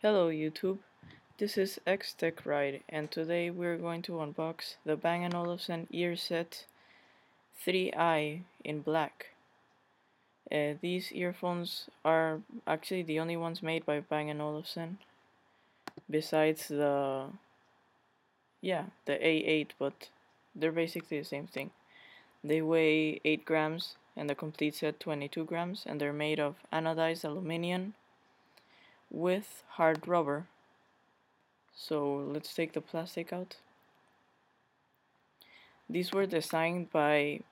Hello YouTube, this is X Tech Ride and today we're going to unbox the Bang & Olufsen Earset 3i in black. These earphones are actually the only ones made by Bang & Olufsen besides the A8, but they're basically the same thing. They weigh 8 grams and the complete set 22 grams and they're made of anodized aluminum with hard rubber. So let's take the plastic out. These were designed by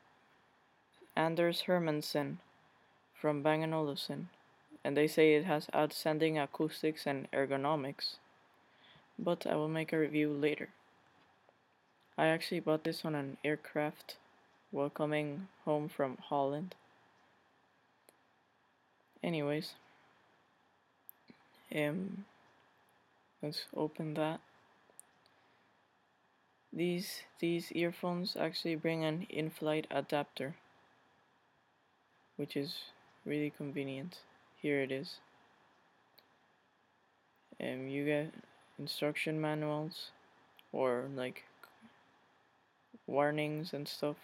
Anders Hermansen from Bang & Olufsen, and they say it has outstanding acoustics and ergonomics, but I will make a review later. I actually bought this on an aircraft while coming home from Holland. Anyways, let's open that. These earphones actually bring an in-flight adapter, which is really convenient. Here it is. You get instruction manuals or like warnings and stuff,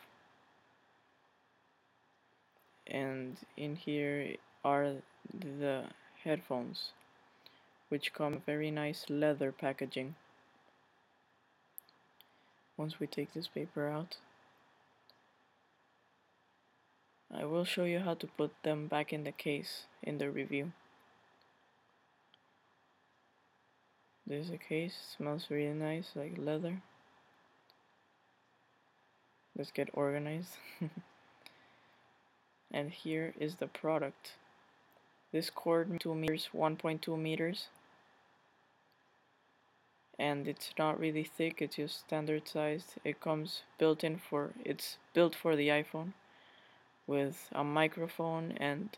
and in here are the headphones, which come in very nice leather packaging. Once we take this paper out, I will show you how to put them back in the case in the review. There's a case, smells really nice, like leather. Let's get organized. And here is the product. This cord 2 meters, 1.2 meters, and it's not really thick, it's just standard sized. It comes it's built for the iPhone with a microphone and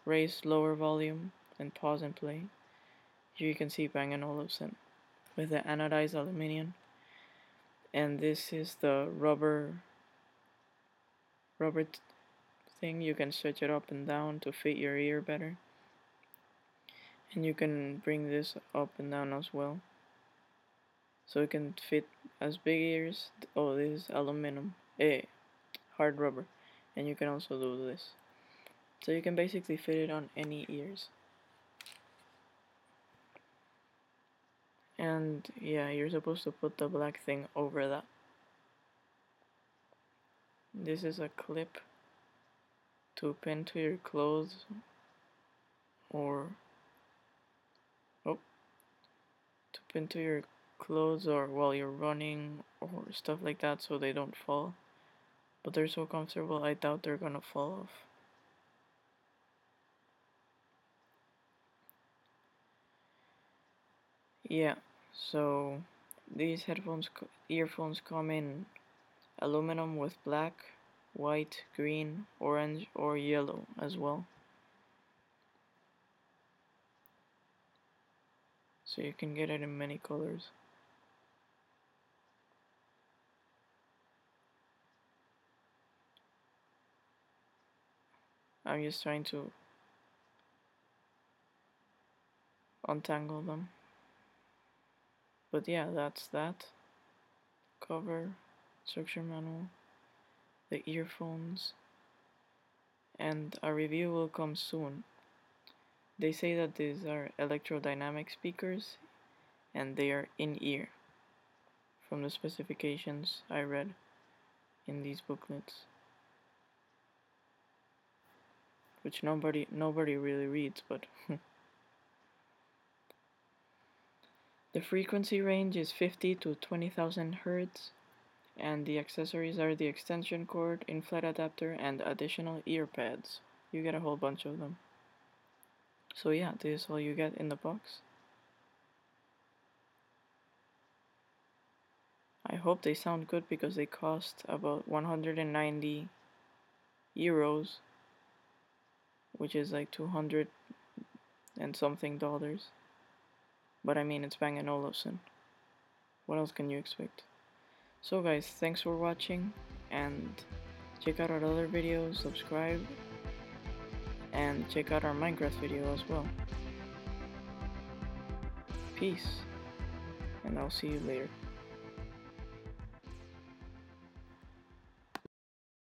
raise lower volume and pause and play. Here you can see Bang & Olufsen with the anodized aluminum, and this is the rubber thing. You can stretch it up and down to fit your ear better, and you can bring this up and down as well, so it can fit as big ears. Oh, this is aluminum, hard rubber, and you can also do this, so you can basically fit it on any ears. And yeah, you're supposed to put the black thing over that. This is a clip to pin to your clothes or or while you're running or stuff like that, so they don't fall. But they're so comfortable, I doubt they're gonna fall off. Yeah, so these earphones come in aluminum with black, white, green, orange, or yellow as well. So you can get it in many colors. I'm just trying to untangle them. But yeah, that's that. Cover, instruction manual, the earphones, and a review will come soon. They say that these are electrodynamic speakers and they are in-ear from the specifications I read in these booklets, which nobody really reads, but the frequency range is 50 to 20,000 Hz, and the accessories are the extension cord, in-flight adapter, and additional ear pads. You get a whole bunch of them. So yeah, this is all you get in the box. I hope they sound good because they cost about 190 euros, which is like 200 and something dollars. But I mean, it's Bang & Olufsen. What else can you expect? So guys, thanks for watching, and check out our other videos, subscribe, and check out our Minecraft video as well. Peace, and I'll see you later.